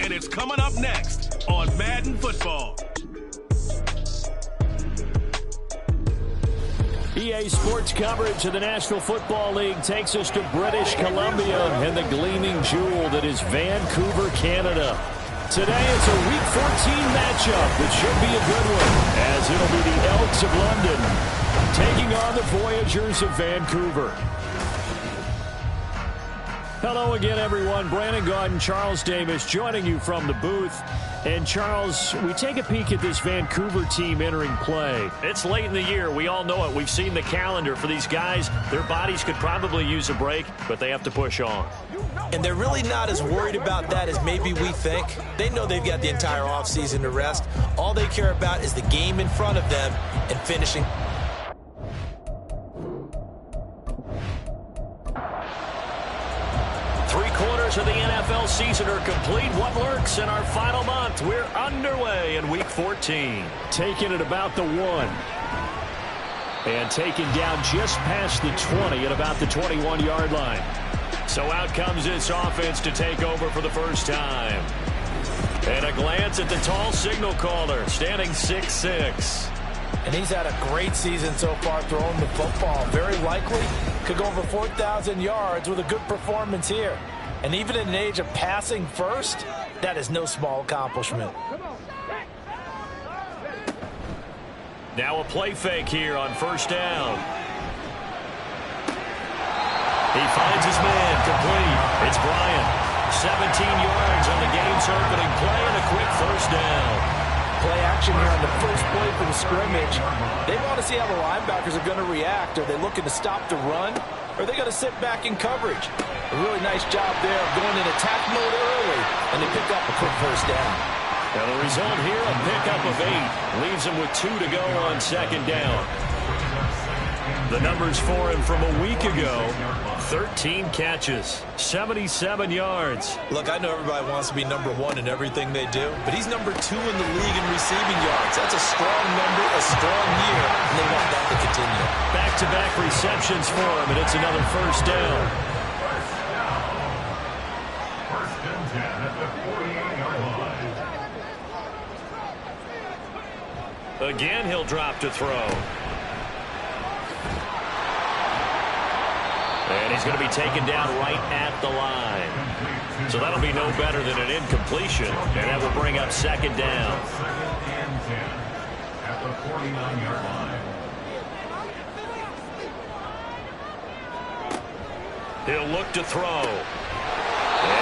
and it's coming up next on Madden Football. EA Sports coverage of the National Football League takes us to British Columbia and the gleaming jewel that is Vancouver, Canada. Today it's a Week 14 matchup that should be a good one, as it'll be the Elks of London taking on the Voyagers of Vancouver. Hello again, everyone. Brandon Gaudin, Charles Davis joining you from the booth. And, Charles, we take a peek at this Vancouver team entering play. It's late in the year. We all know it. We've seen the calendar for these guys. Their bodies could probably use a break, but they have to push on. And they're really not as worried about that as maybe we think. They know they've got the entire offseason to rest. All they care about is the game in front of them and finishing. Three-quarters of the NFL season are complete. What lurks in our final month? We're underway in Week 14. Taking it about the 1. And taken down just past the 20 at about the 21-yard line. So out comes this offense to take over for the first time. And a glance at the tall signal caller, standing 6'6". And he's had a great season so far throwing the football. Very likely could go over 4,000 yards with a good performance here. And even in an age of passing first, that is no small accomplishment. Now a play fake here on first down. He finds his man, complete. It's Bryant. 17 yards on the game's opening play and a quick first down. Play action here on the first play for the scrimmage. They want to see how the linebackers are going to react. Are they looking to stop the run? Or are they going to sit back in coverage? A really nice job there of going in attack mode early, and they pick up a quick first down. Now the result here, a pickup of 8. Leaves them with 2 to go on second down. The numbers for him from a week ago, 13 catches, 77 yards. Look, I know everybody wants to be number 1 in everything they do, but he's number 2 in the league in receiving yards. That's a strong number, a strong year, and they want that to continue. Back-to-back receptions for him, and it's another first down. First and 10 at the 48-yard line. Again, he'll drop to throw. And he's going to be taken down right at the line. So that'll be no better than an incompletion, and that will bring up second down. Second and 10 at the 49-yard line. He'll look to throw.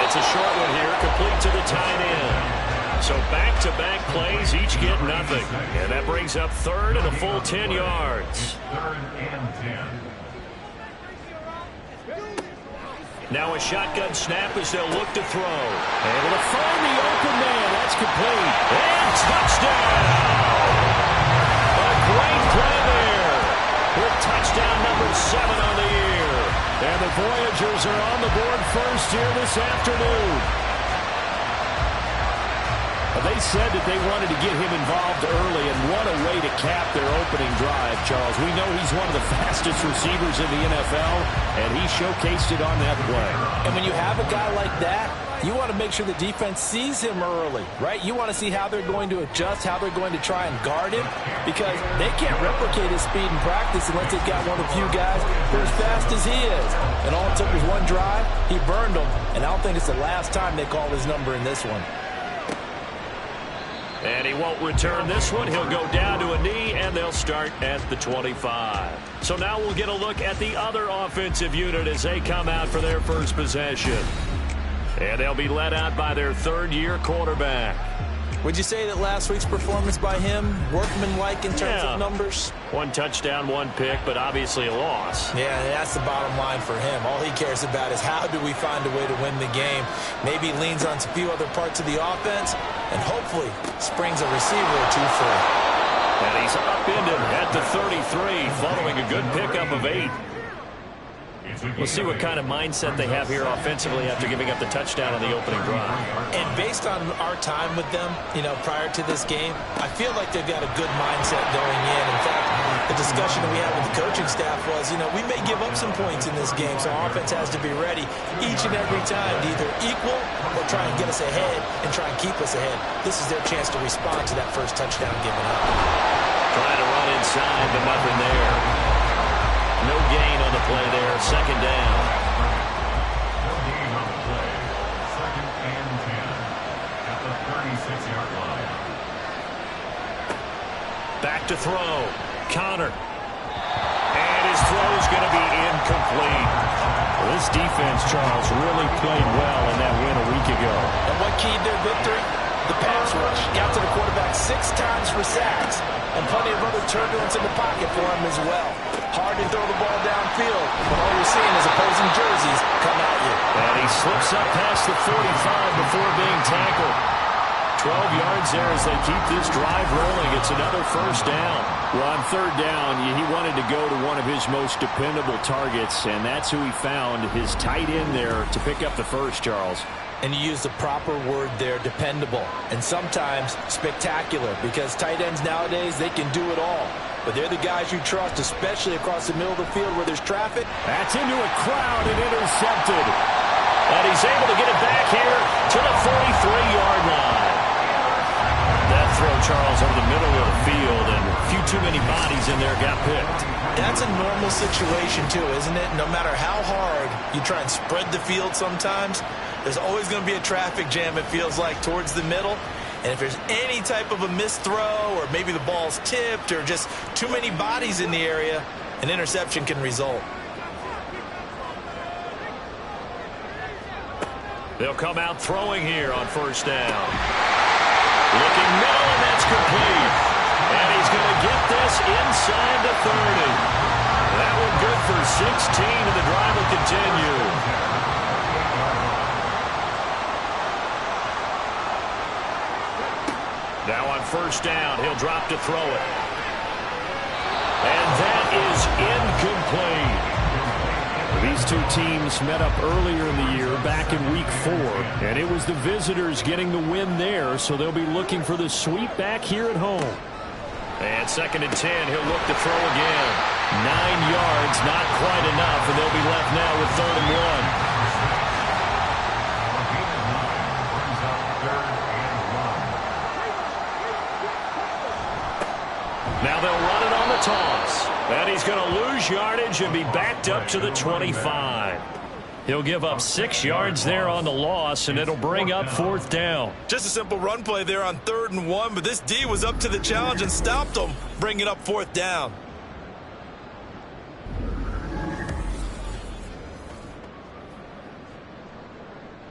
It's a short one here, complete to the tight end. So back-to-back plays, each get nothing. And that brings up third and a full 10 yards. Third and 10. Now a shotgun snap as they'll look to throw. Able to find the open man. That's complete. And touchdown! A great play there. With touchdown number 7 on the year. And the Voyagers are on the board first here this afternoon. They said that they wanted to get him involved early, and what a way to cap their opening drive, Charles. We know he's one of the fastest receivers in the NFL, and he showcased it on that play. And when you have a guy like that, you want to make sure the defense sees him early, right? You want to see how they're going to adjust, how they're going to try and guard him, because they can't replicate his speed in practice unless they've got one of the few guys who are as fast as he is. And all it took was one drive. He burned them, and I don't think it's the last time they call his number in this one. And he won't return this one. He'll go down to a knee, and they'll start at the 25. So now we'll get a look at the other offensive unit as they come out for their first possession. And they'll be led out by their third-year quarterback. Would you say that last week's performance by him, workmanlike in terms of numbers? 1 touchdown, 1 pick, but obviously a loss. Yeah, that's the bottom line for him. All he cares about is how do we find a way to win the game. Maybe he leans on a few other parts of the offense and hopefully springs a receiver or 2 free. And he's upended at the 33 following a good pickup of 8. We'll see what kind of mindset they have here offensively after giving up the touchdown on the opening drive. And based on our time with them, prior to this game, I feel like they've got a good mindset going in. In fact, the discussion that we had with the coaching staff was, we may give up some points in this game, so our offense has to be ready each and every time to either equal or try and get us ahead and try and keep us ahead. This is their chance to respond to that first touchdown given up. Trying to run inside, but nothing there. No gain on the play there. Second down. No gain on the play. 2nd and 10 at the 36-yard line. Back to throw. Connor. And his throw is going to be incomplete. Well, this defense, Charles, really played well in that win a week ago. And what keyed their victory? The pass rush. Got to the quarterback 6 times for sacks. And plenty of other turbulence in the pocket for him as well. Hard to throw the ball downfield, but all you're seeing is opposing jerseys come at you. And he slips up past the 45 before being tackled. 12 yards there as they keep this drive rolling. It's another first down. Well, on third down, he wanted to go to one of his most dependable targets, and that's who he found, his tight end there, to pick up the first, Charles. And you use the proper word there, dependable, and sometimes spectacular, because tight ends nowadays, they can do it all. But they're the guys you trust, especially across the middle of the field where there's traffic. That's into a crowd and intercepted. And he's able to get it back here to the 43-yard line. That throw, Charles, over the middle of the field, and a few too many bodies in there got picked. That's a normal situation, too, isn't it? No matter how hard you try and spread the field sometimes, there's always going to be a traffic jam, it feels like, towards the middle. And if there's any type of a missed throw or maybe the ball's tipped or just too many bodies in the area, an interception can result. They'll come out throwing here on first down. Looking middle, and that's complete. And he's going to get this inside the 30. That one good for 16, and the drive will continue. Now on first down, he'll drop to throw it. And that is incomplete. These two teams met up earlier in the year, back in week 4, and it was the visitors getting the win there, so they'll be looking for the sweep back here at home. And 2nd and 10, he'll look to throw again. 9 yards, not quite enough, and they'll be left now with 3rd and 1. Now they'll run it on the toss. And he's going to lose yardage and be backed up to the 25. He'll give up 6 yards there on the loss, and it'll bring up 4th down. Just a simple run play there on 3rd and 1, but this D was up to the challenge and stopped him, bringing up 4th down.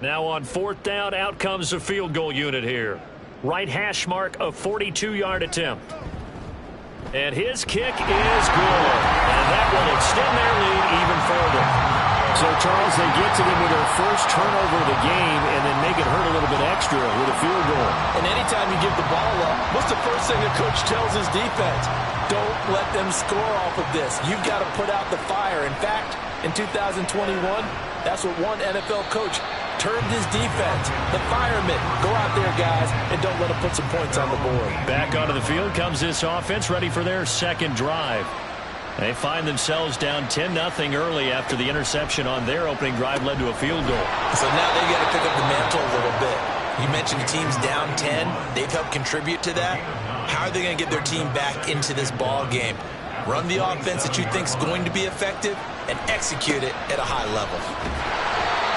Now on 4th down, out comes the field goal unit here. Right hash mark, a 42-yard attempt. And his kick is good. And that will extend their lead even further. So, Charles, they get to them with their first turnover of the game and then make it hurt a little bit extra with a field goal. And anytime you give the ball up, what's the first thing the coach tells his defense? Don't let them score off of this. You've got to put out the fire. In fact, in 2021, that's what one NFL coach termed his defense, the firemen. Go out there, guys, and don't let them put some points on the board. Back onto the field comes this offense, ready for their second drive. They find themselves down 10-0 early after the interception on their opening drive led to a field goal. So now they've got to pick up the mantle a little bit. You mentioned the team's down 10. They've helped contribute to that. How are they going to get their team back into this ball game? Run the offense that you think is going to be effective and execute it at a high level.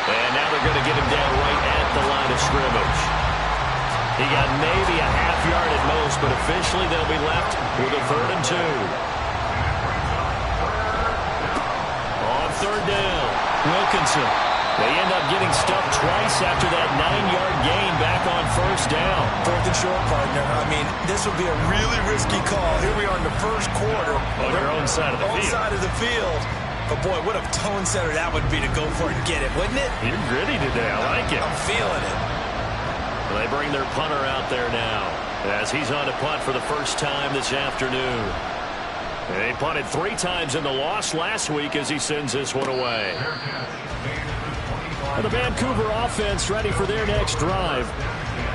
And now they're going to get him down right at the line of scrimmage. He got maybe a half yard at most, but officially they'll be left with a 3rd and 2. On 3rd down, Wilkinson. They end up getting stuffed twice after that 9-yard gain back on first down. 4th and short, partner. I mean, this would be a really risky call. Here we are in the first quarter. On your own side of the field. Own side of the field. But, boy, what a tone setter that would be to go for it and get it, wouldn't it? You're gritty today. I like it. I'm feeling it. They bring their punter out there now as he's on to punt for the first time this afternoon. They punted 3 times in the loss last week as he sends this one away. And the Vancouver offense ready for their next drive.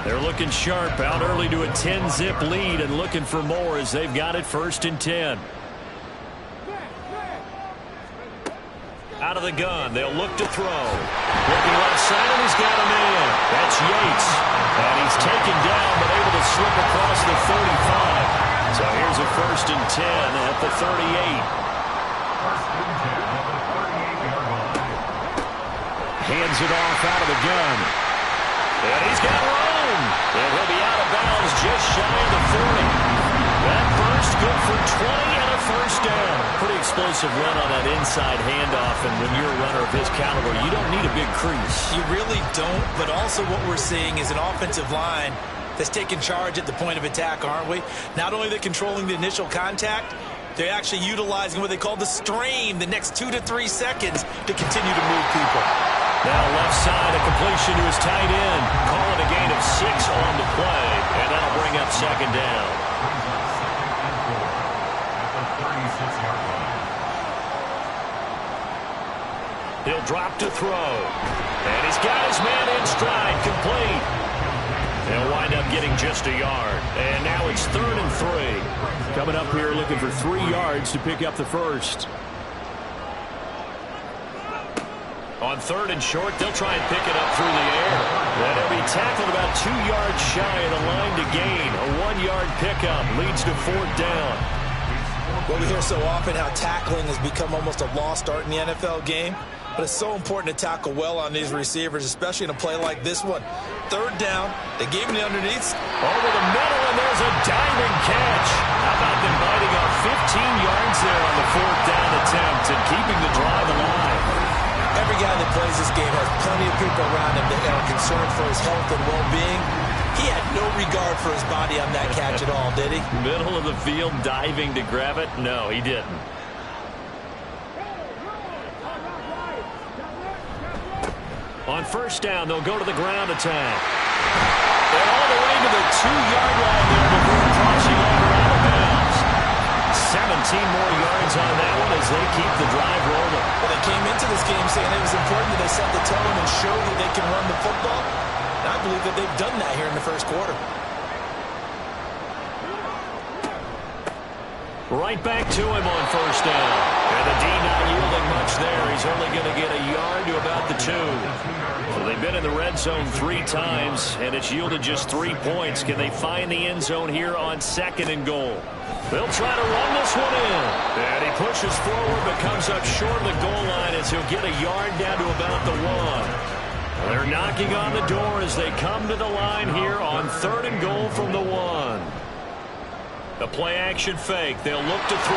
They're looking sharp, out early to a 10-zip lead and looking for more as they've got it 1st and 10. Out of the gun, they'll look to throw. Looking left side, and he's got a man. That's Yates. And he's taken down, but able to slip across the 35. So here's a 1st and 10 at the 38. Hands it off out of the gun. And he's got room. And he'll be out of bounds just shy of the 40. That first good for 20 and a 1st down. Pretty explosive run on that inside handoff, and when you're a runner of his caliber, you don't need a big crease. You really don't, but also what we're seeing is an offensive line that's taking charge at the point of attack, aren't we? Not only they're controlling the initial contact, they're actually utilizing what they call the strain, the next 2 to 3 seconds to continue to move people. Now left side, a completion to his tight end. Call it a gain of 6 on the play, and that'll bring up 2nd down. He'll drop to throw. And he's got his man in stride, complete. They'll wind up getting just a yard. And now it's 3rd and 3. Coming up here looking for 3 yards to pick up the first. On 3rd and short, they'll try and pick it up through the air. And he'll be tackled about 2 yards shy of the line to gain. A 1-yard pickup leads to 4th down. Well, we hear so often how tackling has become almost a lost art in the NFL game. But it's so important to tackle well on these receivers, especially in a play like this one. 3rd down, they gave him the underneath. Over the middle, and there's a diving catch. How about them biting off 15 yards there on the 4th down attempt and keeping the drive alive? Every guy that plays this game has plenty of people around him that are concerned for his health and well-being. He had no regard for his body on that catch at all, did he? Middle of the field, diving to grab it? No, he didn't. On 1st down, they'll go to the ground attack. They're all the way to the 2-yard line there before crossing over out of bounds. 17 more yards on that one as they keep the drive rolling. Well, they came into this game saying it was important that they set the tone and show that they can run the football. And I believe that they've done that here in the 1st quarter. Right back to him on 1st down. And the D not yielding much there. He's only going to get a yard to about the 2. So they've been in the red zone 3 times, and it's yielded just 3 points. Can they find the end zone here on 2nd and goal? They'll try to run this one in. And he pushes forward but comes up short of the goal line as he'll get a yard down to about the 1. They're knocking on the door as they come to the line here on 3rd and goal from the 1. The play-action fake. They'll look to throw.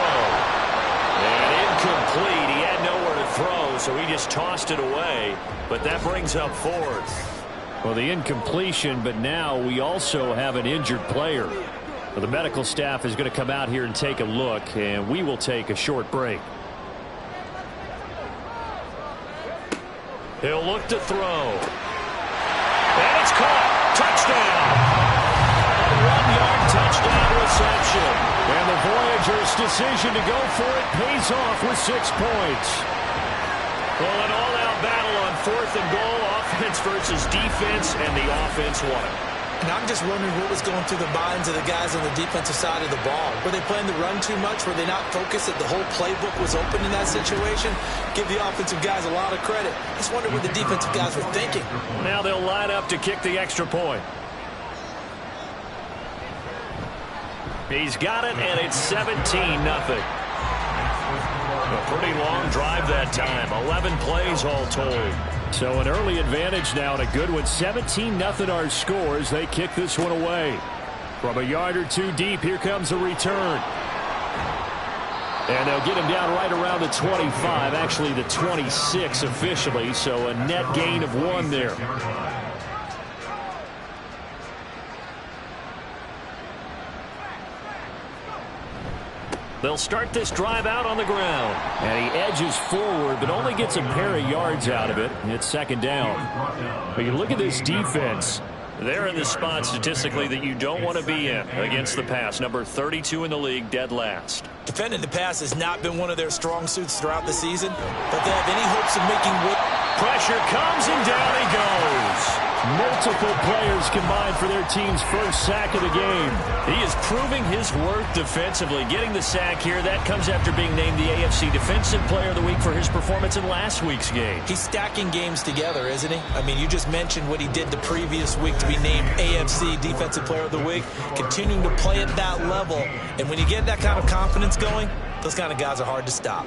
And incomplete. He had nowhere to throw, so he just tossed it away. But that brings up 4th. Well, the incompletion, but now we also have an injured player. Well, the medical staff is going to come out here and take a look, and we will take a short break. He'll look to throw. And it's caught. Touchdown. 1-yard touchdown reception. And the Voyagers' decision to go for it pays off with 6 points. Well, an all-out battle on 4th and goal. Offense versus defense, and the offense won. And I'm just wondering what was going through the minds of the guys on the defensive side of the ball. Were they playing the run too much? Were they not focused that the whole playbook was open in that situation? Give the offensive guys a lot of credit. I just wonder what the defensive guys were thinking. Now they'll line up to kick the extra point. He's got it, and it's 17-0. A pretty long drive that time. 11 plays all told. So an early advantage now and a good one. 17-0 our score as they kick this one away. From a yard or 2 deep, here comes a return. And they'll get him down right around the 25, actually the 26 officially, so a net gain of 1 there. They'll start this drive out on the ground. And he edges forward, but only gets a pair of yards out of it. It's 2nd down. But you look at this defense. They're in the spot statistically that you don't want to be in against the pass. Number 32 in the league, dead last. Defending the pass has not been one of their strong suits throughout the season, but they have any hopes of making wood. Pressure comes and down he goes. Multiple players combined for their team's first sack of the game. He is proving his worth defensively. Getting the sack here, that comes after being named the AFC Defensive Player of the Week for his performance in last week's game. He's stacking games together, isn't he? I mean, you just mentioned what he did the previous week to be named AFC Defensive Player of the Week, continuing to play at that level. And when you get that kind of confidence going, those kind of guys are hard to stop.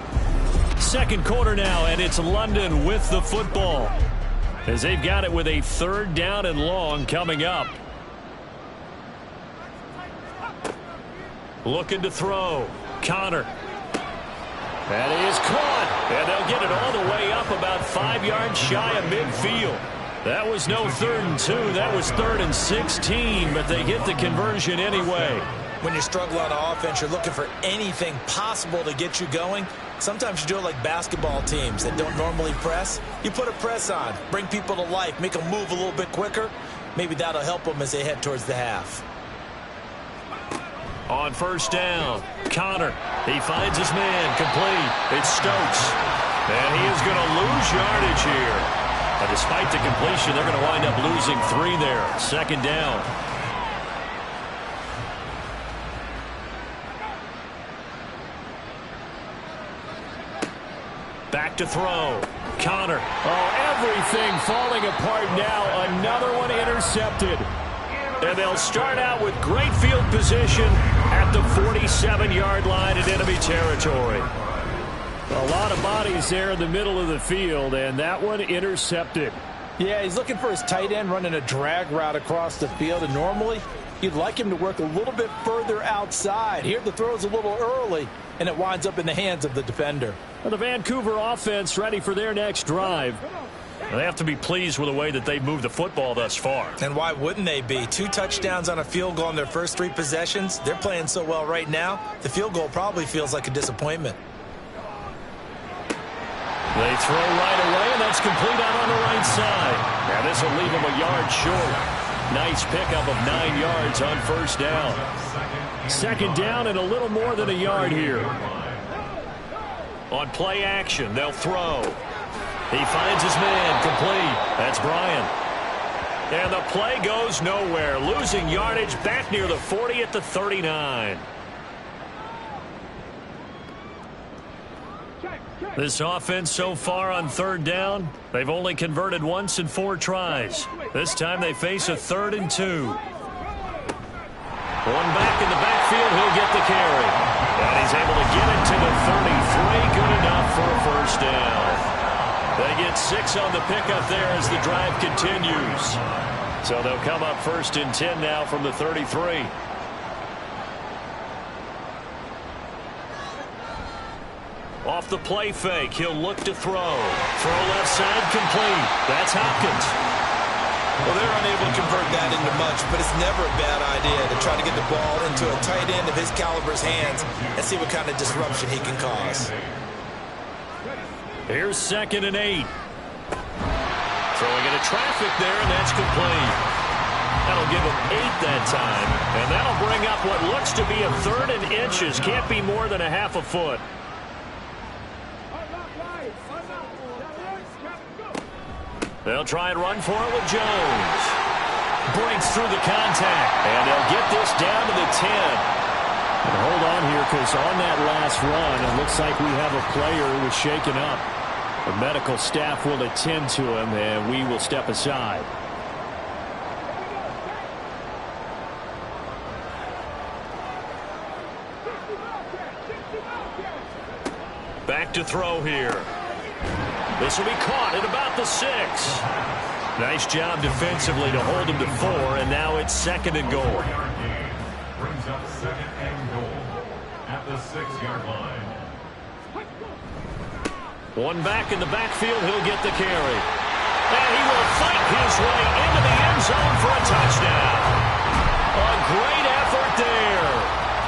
Second quarter now, and it's London with the football, as they've got it with a 3rd down and long coming up. Looking to throw. Connor. That is caught. And they'll get it all the way up about 5 yards shy of midfield. That was no 3rd and 2. That was 3rd and 16, but they get the conversion anyway. When you struggle on offense, you're looking for anything possible to get you going. Sometimes you do it like basketball teams that don't normally press. You put a press on, bring people to life, make them move a little bit quicker. Maybe that'll help them as they head towards the half. On 1st down, Connor. He finds his man, complete. It's Stokes. And he is going to lose yardage here. But despite the completion, they're going to wind up losing 3 there. 2nd down. Back to throw. Connor. Oh, everything falling apart now. Another one intercepted. And they'll start out with great field position at the 47-yard line in enemy territory. A lot of bodies there in the middle of the field, and that one intercepted. Yeah, he's looking for his tight end running a drag route across the field, and normally you'd like him to work a little bit further outside. Here the throw's a little early, and it winds up in the hands of the defender. Well, the Vancouver offense ready for their next drive. They have to be pleased with the way that they've moved the football thus far. And why wouldn't they be? 2 touchdowns on a field goal in their first 3 possessions. They're playing so well right now, the field goal probably feels like a disappointment. They throw right away, and that's complete out on the right side. Now this will leave them a yard short. Nice pickup of 9 yards on 1st down. 2nd down and a little more than a yard here. On play action, they'll throw. He finds his man, complete. That's Bryant. And the play goes nowhere. Losing yardage back near the 40 at the 39. This offense so far on 3rd down, they've only converted once in 4 tries. This time they face a 3rd and 2. One back in the backfield, he'll get the carry. And he's able to get it to the 33. Good enough for a 1st down. They get 6 on the pickup there as the drive continues. So they'll come up 1st and 10 now from the 33. Off the play fake, he'll look to throw. Throw left side, complete. That's Hopkins. Well, they're unable to convert that into much, but it's never a bad idea to try to get the ball into a tight end of his caliber's hands and see what kind of disruption he can cause. Here's 2nd and 8. Throwing into traffic there, and that's complete. That'll give him 8 that time, and that'll bring up what looks to be a 3rd and inches. Can't be more than a half a foot. They'll try and run for it with Jones. Breaks through the contact, and they'll get this down to the 10. And hold on here, because on that last run, it looks like we have a player who was shaken up. The medical staff will attend to him, and we will step aside. Back to throw here. This will be caught at about the 6. Nice job defensively to hold him to 4, and now it's 2nd and goal. Brings up 2nd and goal at the 6-yard line. One back in the backfield, he'll get the carry. And he will fight his way into the end zone for a touchdown. A great effort there.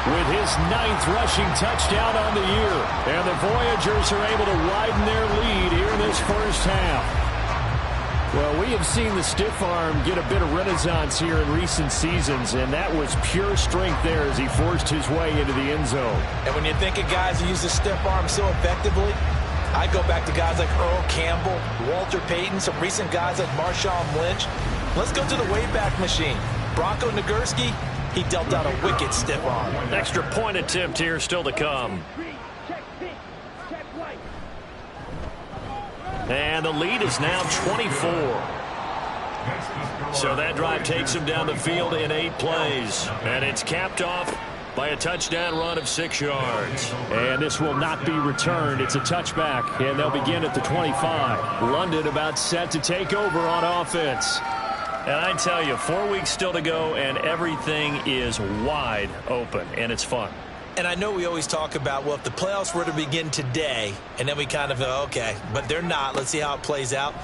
With his 9th rushing touchdown on the year. And the Voyagers are able to widen their lead here in this first half. Well, we have seen the stiff arm get a bit of renaissance here in recent seasons, and that was pure strength there as he forced his way into the end zone. And when you think of guys who use the stiff arm so effectively, I go back to guys like Earl Campbell, Walter Payton, some recent guys like Marshawn Lynch. Let's go to the Wayback Machine. Bronco Nagurski, he dealt out a wicked stiff arm. Extra point attempt here still to come. And the lead is now 24. So that drive takes him down the field in 8 plays. And it's capped off by a touchdown run of 6 yards. And this will not be returned. It's a touchback, and they'll begin at the 25. London about set to take over on offense. And I tell you, 4 weeks still to go, and everything is wide open, and it's fun. And I know we always talk about, well, if the playoffs were to begin today, and then we kind of go, okay, but they're not. Let's see how it plays out.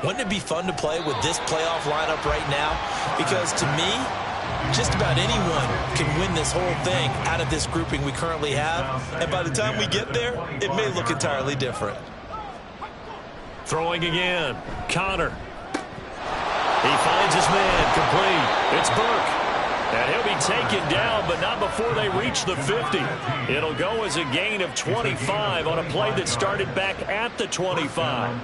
Wouldn't it be fun to play with this playoff lineup right now? Because to me, just about anyone can win this whole thing out of this grouping we currently have. And by the time we get there, it may look entirely different. Throwing again. Connor. He finds his man. Complete. It's Burke. And he'll be taken down, but not before they reach the 50. It'll go as a gain of 25 on a play that started back at the 25.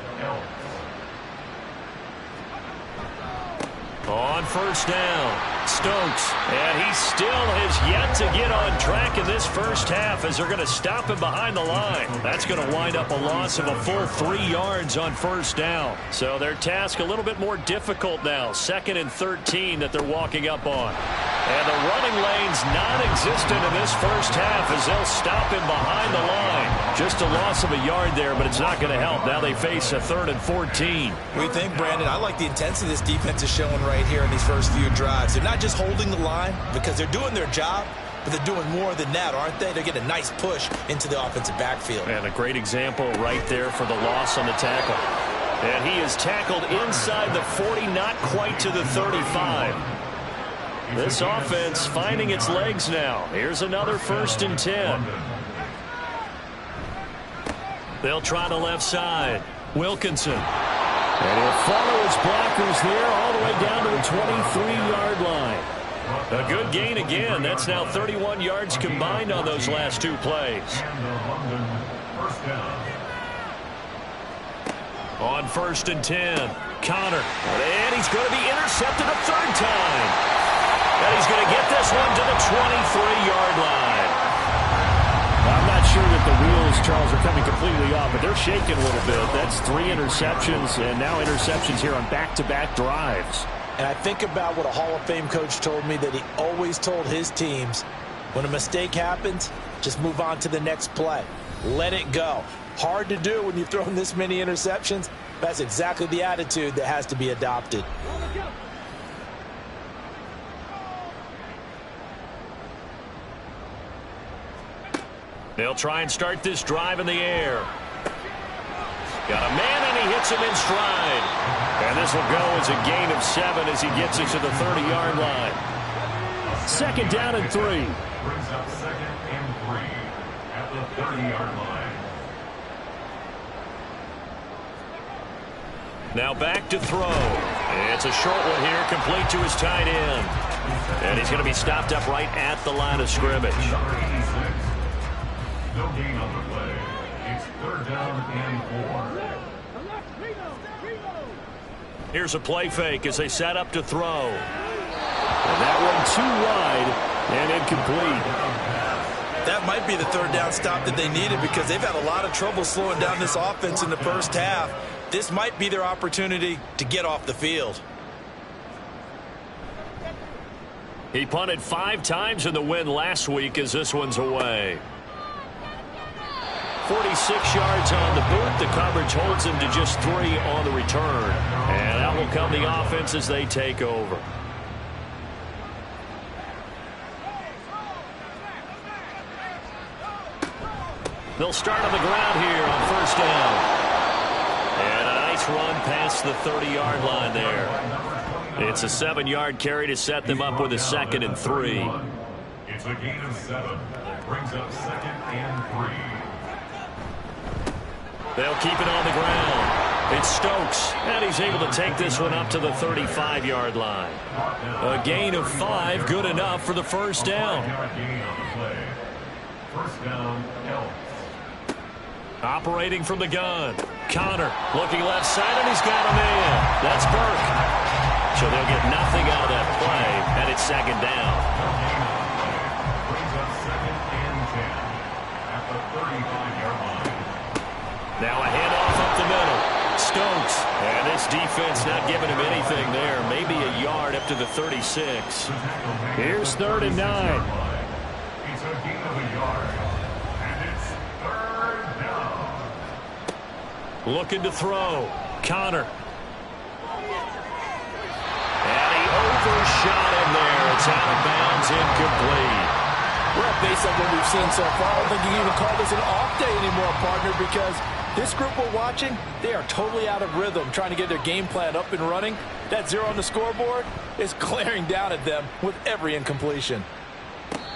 On first down, Stokes. And he still has yet to get on track in this first half as they're going to stop him behind the line. That's going to wind up a loss of a full 3 yards on first down. So their task a little bit more difficult now. 2nd and 13 that they're walking up on. And the running lane's non-existent in this first half as they'll stop him behind the line. Just a loss of a yard there, but it's not going to help. Now they face a 3rd and 14. What do you think, Brandon? I like the intensity this defense is showing right here in these first few drives. They're not just holding the line because they're doing their job, but they're doing more than that, aren't they? They're getting a nice push into the offensive backfield. And a great example right there for the loss on the tackle. And he is tackled inside the 40, not quite to the 35. This offense finding its legs now. Here's another 1st and 10. They'll try the left side. Wilkinson. And he'll follow his blockers there all the way down to the 23-yard line. A good gain again. That's now 31 yards combined on those last 2 plays. On 1st and 10, Connor. And he's going to be intercepted a 3rd time. And he's going to get this one to the 23-yard line. I'm not sure that the wheels, Charles, are coming completely off, but they're shaking a little bit. That's 3 interceptions, and now interceptions here on back-to-back drives. And I think about what a Hall of Fame coach told me that he always told his teams, when a mistake happens, just move on to the next play. Let it go. Hard to do when you've thrown this many interceptions. That's exactly the attitude that has to be adopted. They'll try and start this drive in the air. Got a man, and he hits him in stride. And this will go as a gain of 7 as he gets it to the 30-yard line. 2nd down and 3. Brings up 2nd and 3 at the 30-yard line. Now back to throw. It's a short one here, complete to his tight end. And he's going to be stopped up right at the line of scrimmage. No gain on the play. It's 3rd down and 4. Here's a play fake as they set up to throw. And that one too wide and incomplete. That might be the 3rd down stop that they needed because they've had a lot of trouble slowing down this offense in the first half. This might be their opportunity to get off the field. He punted 5 times in the win last week as this one's away. 46 yards on the boot. The coverage holds him to just 3 on the return. And out will come the offense as they take over. They'll start on the ground here on 1st down. And a nice run past the 30-yard line there. It's a 7-yard carry to set them up with a 2nd and 3. It's a gain of 7. Brings up 2nd and 3. They'll keep it on the ground. It's Stokes, and he's able to take this one up to the 35-yard line. A gain of 5, good enough for the first down. First down, Elks. Operating from the gun. Connor looking left side, and he's got a man. That's Burke. So they'll get nothing out of that play, and it's second down. Brings up second and 10 at the 35-yard line. Now a handoff up the middle. Stokes, and this defense not giving him anything there. Maybe a yard up to the 36. Here's 3rd and 9. It's a gain of a yard, and it's 3rd down. Looking to throw. Connor. And he overshot him there. It's out of bounds, incomplete. Well, based on what we've seen so far, I don't think you can even call this an off day anymore, partner, because this group we're watching, they are totally out of rhythm, trying to get their game plan up and running. That 0 on the scoreboard is glaring down at them with every incompletion.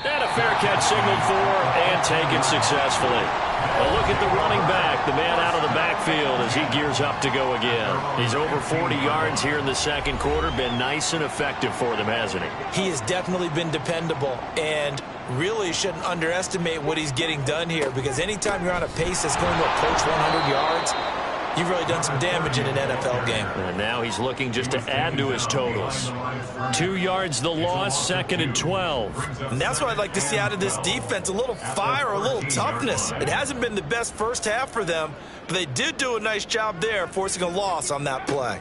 And a fair catch signaled for and taken successfully. A look at the running back, the man out of the backfield as he gears up to go again. He's over 40 yards here in the second quarter. Been nice and effective for them, hasn't he? He has definitely been dependable, and really shouldn't underestimate what he's getting done here, because anytime you're on a pace that's going to approach 100 yards, you've really done some damage in an NFL game. And now he's looking just to add to his totals. 2 yards the loss, 2nd and 12. And that's what I'd like to see out of this defense, a little fire, a little toughness. It hasn't been the best first half for them, but they did do a nice job there, forcing a loss on that play.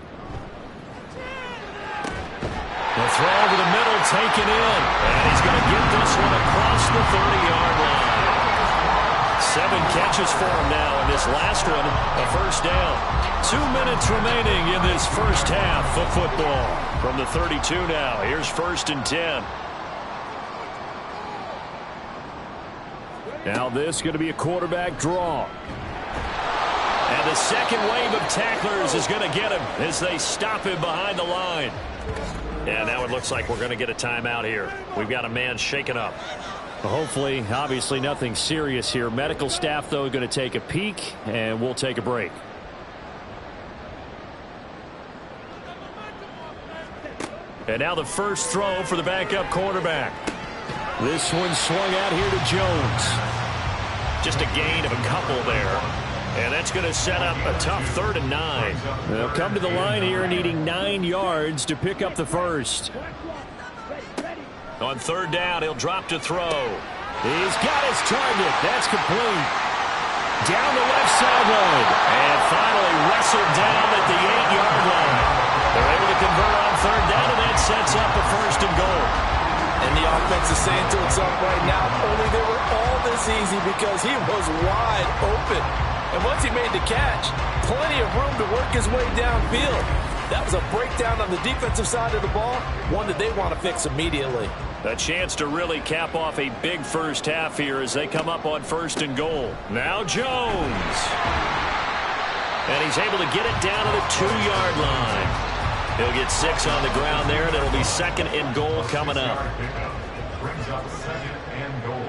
The throw over the middle, taken in. And he's going to get this one across the 30-yard line. 7 catches for him now, and this last one, a first down. 2 minutes remaining in this first half of football. From the 32 now, here's 1st and 10. Now this is going to be a quarterback draw. And the second wave of tacklers is going to get him as they stop him behind the line. And now it looks like we're going to get a timeout here. We've got a man shaken up. Well, hopefully, obviously nothing serious here. Medical staff, though, going to take a peek, and we'll take a break. And now the first throw for the backup quarterback. This one swung out here to Jones. Just a gain of a couple there. And that's going to set up a tough 3rd and 9. They'll come to the line here needing 9 yards to pick up the first. On 3rd down, he'll drop to throw. He's got his target. That's complete. Down the left sideline. And finally wrestled down at the 8-yard line. They're able to convert on 3rd down, and that sets up a 1st and goal. And the offense is saying to itself right now, only they were all this easy because he was wide open. And once he made the catch, plenty of room to work his way downfield. That was a breakdown on the defensive side of the ball, one that they want to fix immediately. A chance to really cap off a big first half here as they come up on 1st and goal. Now Jones. And he's able to get it down to the 2-yard line. He'll get 6 on the ground there, and it'll be 2nd and goal coming up. Brings up 2nd and goal.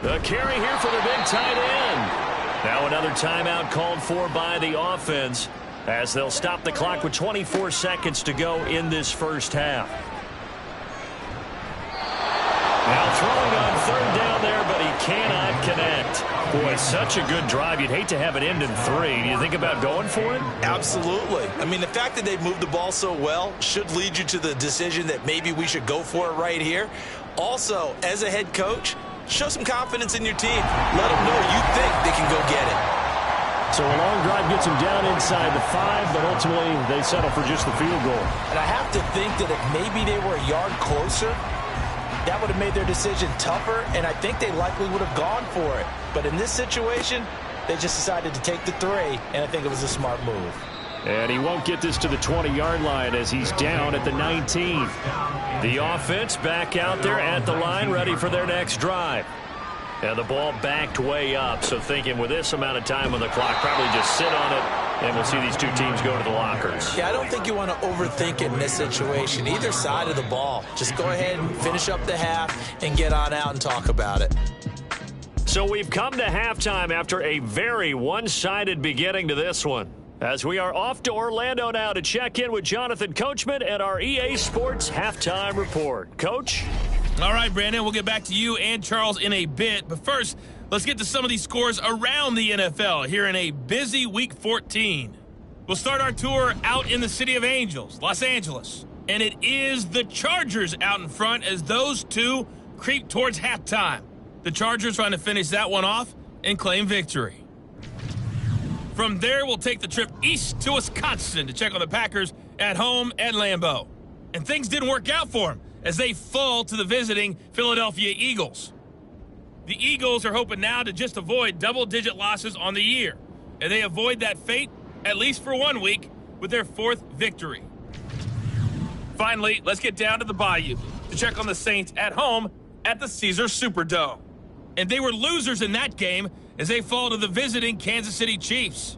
The carry here for the big tight end. Now another timeout called for by the offense as they'll stop the clock with 24 seconds to go in this first half. Now throwing on 3rd down there, but he cannot connect. Boy, such a good drive. You'd hate to have it end in 3. Do you think about going for it? Absolutely. I mean, the fact that they've moved the ball so well should lead you to the decision that maybe we should go for it right here. Also, as a head coach, show some confidence in your team. Let them know you think they can go get it. So a long drive gets them down inside the 5, but ultimately they settle for just the field goal. And I have to think that if maybe they were a yard closer, that would have made their decision tougher, and I think they likely would have gone for it. But in this situation, they just decided to take the 3, and I think it was a smart move. And he won't get this to the 20-yard line as he's down at the 19. The offense back out there at the line, ready for their next drive. And the ball backed way up, so thinking with this amount of time on the clock, probably just sit on it, and we'll see these two teams go to the lockers. Yeah, I don't think you want to overthink it in this situation. Either side of the ball. Just go ahead and finish up the half and get on out and talk about it. So we've come to halftime after a very one-sided beginning to this one. As we are off to Orlando now to check in with Jonathan Coachman and our EA Sports Halftime Report. Coach? All right, Brandon, we'll get back to you and Charles in a bit. But first, let's get to some of these scores around the NFL here in a busy Week 14. We'll start our tour out in the City of Angels, Los Angeles. And it is the Chargers out in front as those two creep towards halftime. The Chargers trying to finish that one off and claim victory. From there, we'll take the trip east to Wisconsin to check on the Packers at home at Lambeau. And things didn't work out for them as they fall to the visiting Philadelphia Eagles. The Eagles are hoping now to just avoid double-digit losses on the year. And they avoid that fate, at least for 1 week, with their 4th victory. Finally, let's get down to the Bayou to check on the Saints at home at the Caesars Superdome. And they were losers in that game as they fall to the visiting Kansas City Chiefs.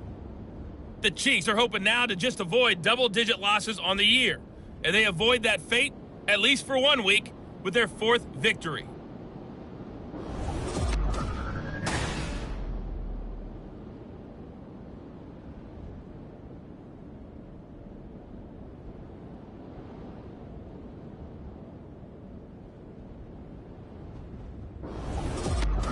The Chiefs are hoping now to just avoid double-digit losses on the year. And they avoid that fate, at least for 1 week, with their 4th victory.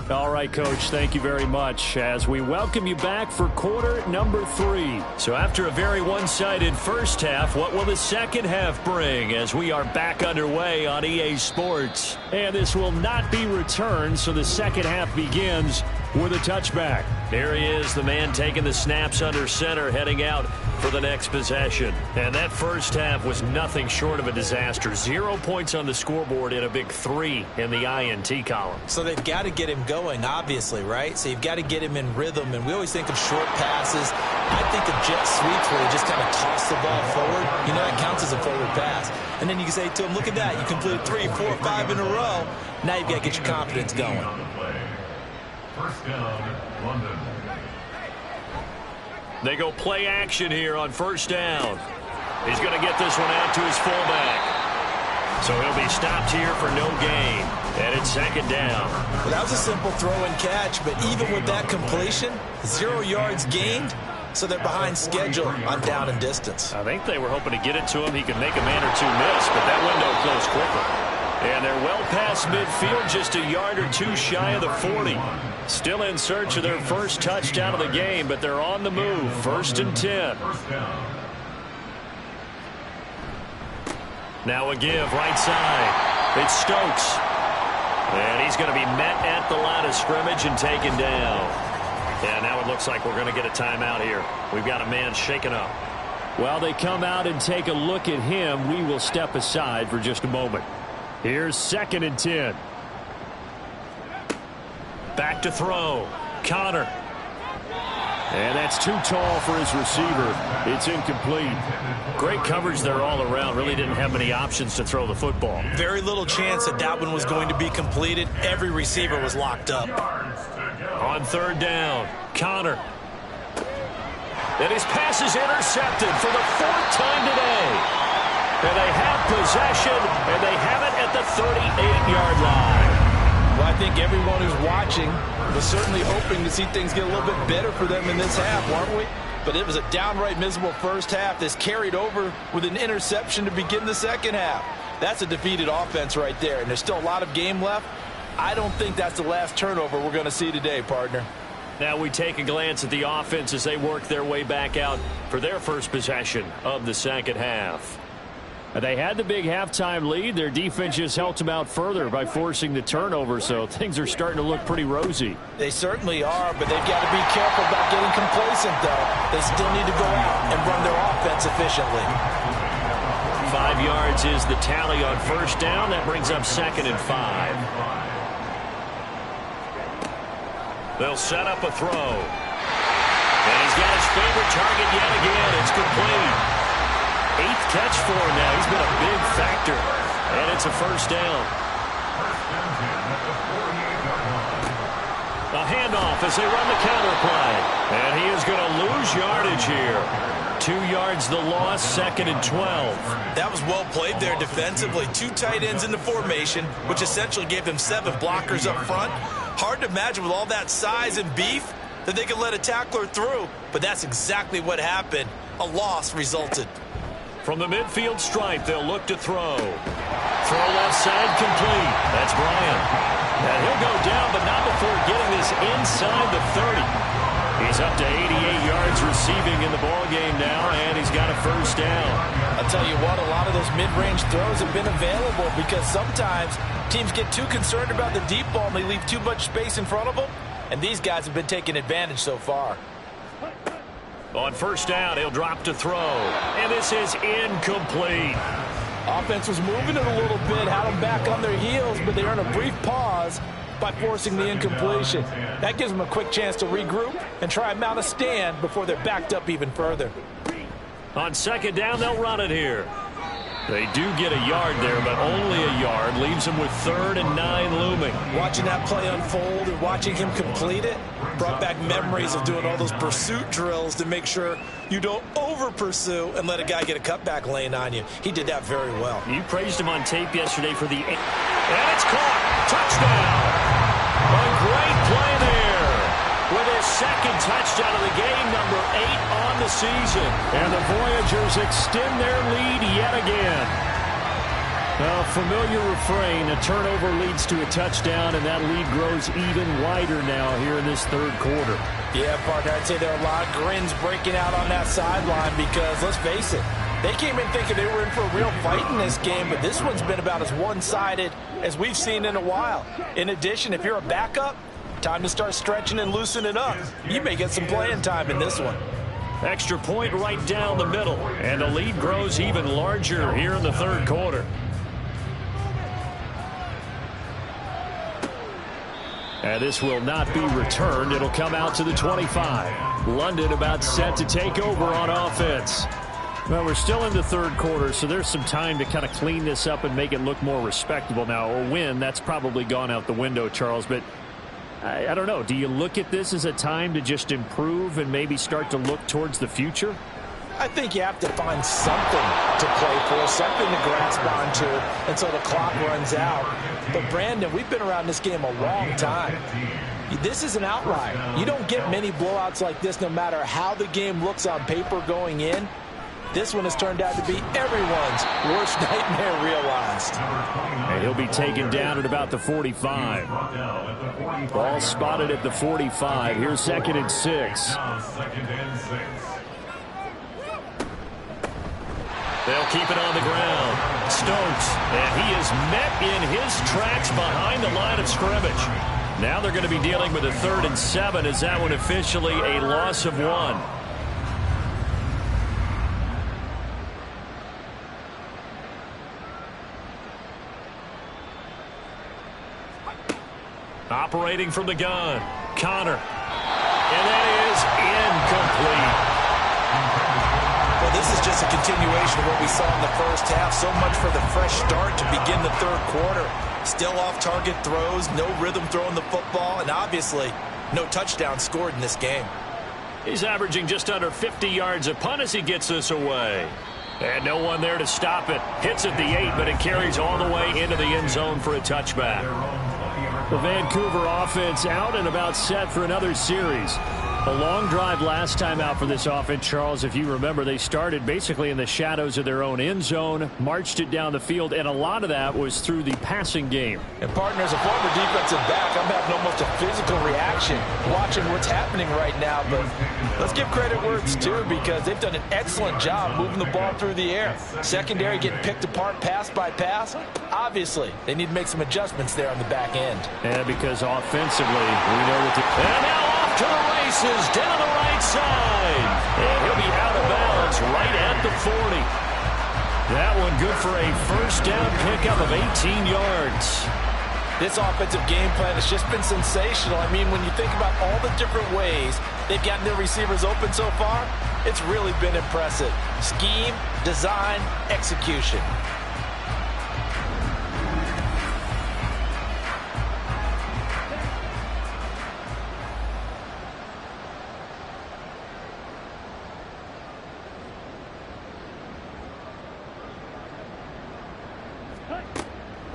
All right, Coach, thank you very much as we welcome you back for quarter number 3. So after a very one-sided first half, what will the second half bring as we are back underway on EA Sports? And this will not be returned, so the second half begins with a touchback. Here he is, the man taking the snaps under center, heading out for the next possession. And that first half was nothing short of a disaster. 0 points on the scoreboard and a big 3 in the INT column. So they've got to get him going, obviously, right? So you've got to get him in rhythm. And we always think of short passes. I think of jet sweeps where they just kind of toss the ball forward. You know, that counts as a forward pass. And then you can say to him, look at that. You completed 3, 4, 5 in a row. Now you've got to get your confidence going. First down, London. They go play action here on first down. He's going to get this one out to his fullback. So he'll be stopped here for no gain. And it's second down. Well, that was a simple throw and catch, but even with that completion, 0 yards gained, so they're behind schedule on down and distance. I think they were hoping to get it to him. He could make a man or two miss, but that window closed quicker. And they're well past midfield, just a yard or two shy of the 40. Still in search of their first touchdown of the game, but they're on the move. 1st and 10. Now a give, right side. It's Stokes. And he's going to be met at the line of scrimmage and taken down. And now it looks like we're going to get a timeout here. We've got a man shaken up. While they come out and take a look at him, we will step aside for just a moment. Here's 2nd and 10. Back to throw. Connor. And that's too tall for his receiver. It's incomplete. Great coverage there all around. Really didn't have many options to throw the football. Very little chance that one was going to be completed. Every receiver was locked up. On 3rd down, Connor. And his pass is intercepted for the 4th time today. And they have possession, and they have it at the 38-yard line. Well, I think everyone who's watching was certainly hoping to see things get a little bit better for them in this half, weren't we? But it was a downright miserable first half. This carried over with an interception to begin the second half. That's a defeated offense right there, and there's still a lot of game left. I don't think that's the last turnover we're going to see today, partner. Now we take a glance at the offense as they work their way back out for their first possession of the second half. They had the big halftime lead. Their defense just helped them out further by forcing the turnover, so things are starting to look pretty rosy. They certainly are, but they've got to be careful about getting complacent, though. They still need to go out and run their offense efficiently. 5 yards is the tally on first down. That brings up 2nd and 5. They'll set up a throw. And he's got his favorite target yet again. It's complete. 8th catch for him now. He's been a big factor. And it's a first down. A handoff as they run the counter play. And he is going to lose yardage here. 2 yards the loss, 2nd and 12. That was well played there defensively. 2 tight ends in the formation, which essentially gave them 7 blockers up front. Hard to imagine with all that size and beef that they could let a tackler through, but that's exactly what happened. A loss resulted. From the midfield stripe, they'll look to throw. Throw left side complete. That's Bryant. And he'll go down, but not before getting this inside the 30. He's up to 88 yards receiving in the ballgame now, and he's got a first down. I'll tell you what, a lot of those mid-range throws have been available because sometimes teams get too concerned about the deep ball and they leave too much space in front of them, and these guys have been taking advantage so far. On first down, he'll drop to throw, and this is incomplete. Offense was moving it a little bit, had them back on their heels, but they earned a brief pause by forcing the incompletion. That gives them a quick chance to regroup and try and mount a stand before they're backed up even further. On second down, they'll run it here. They do get a yard there, but only a yard. Leaves them with 3rd and 9 looming. Watching that play unfold and watching him complete it brought back memories of doing all those pursuit drills to make sure you don't over-pursue and let a guy get a cutback lane on you. He did that very well. You praised him on tape yesterday for the... And it's caught. Touchdown. A great play there. With his second touchdown of the game, number 8 on the season. And the Voyagers extend their lead yet again. A familiar refrain, a turnover leads to a touchdown, and that lead grows even wider now here in this third quarter. Yeah, partner, I'd say there are a lot of grins breaking out on that sideline because, let's face it, they came in thinking they were in for a real fight in this game, but this one's been about as one-sided as we've seen in a while. In addition, if you're a backup, time to start stretching and loosening up. You may get some playing time in this one. Extra point right down the middle, and the lead grows even larger here in the third quarter. And this will not be returned. It'll come out to the 25. London about set to take over on offense. Well, we're still in the third quarter, so there's some time to kind of clean this up and make it look more respectable. Now, a win, that's probably gone out the window, Charles, but I don't know. Do you look at this as a time to just improve and maybe start to look towards the future? I think you have to find something to play for, something to grasp onto until the clock runs out. But, Brandon, we've been around this game a long time. This is an outlier. You don't get many blowouts like this no matter how the game looks on paper going in. This one has turned out to be everyone's worst nightmare realized. And he'll be taken down at about the 45. Ball spotted at the 45. Here's 2nd and 6. They'll keep it on the ground. Stokes, and he is met in his tracks behind the line of scrimmage. Now they're going to be dealing with a 3rd and 7 as that one officially a loss of 1. Operating from the gun, Connor. And that is incomplete. Well, this is just a continuation of what we saw in the first half. So much for the fresh start to begin the third quarter. Still off-target throws, no rhythm throwing the football, and obviously no touchdown scored in this game. He's averaging just under 50 yards a punt as he gets this away. And no one there to stop it. Hits at the 8, but it carries all the way into the end zone for a touchback. The Vancouver offense out and about set for another series. A long drive last time out for this offense, Charles. If you remember, they started basically in the shadows of their own end zone, marched it down the field, and a lot of that was through the passing game. And partners, a former defensive back, I'm having almost a physical reaction watching what's happening right now. But let's give credit where it's due because they've done an excellent job moving the ball through the air. Secondary getting picked apart pass by pass. Obviously, they need to make some adjustments there on the back end. Yeah, because offensively, we know what to... And now off to the races down the right side. And he'll be out of bounds right at the 40. That one good for a first down pickup of 18 yards. This offensive game plan has just been sensational. I mean, when you think about all the different ways they've gotten their receivers open so far, it's really been impressive. Scheme, design, execution.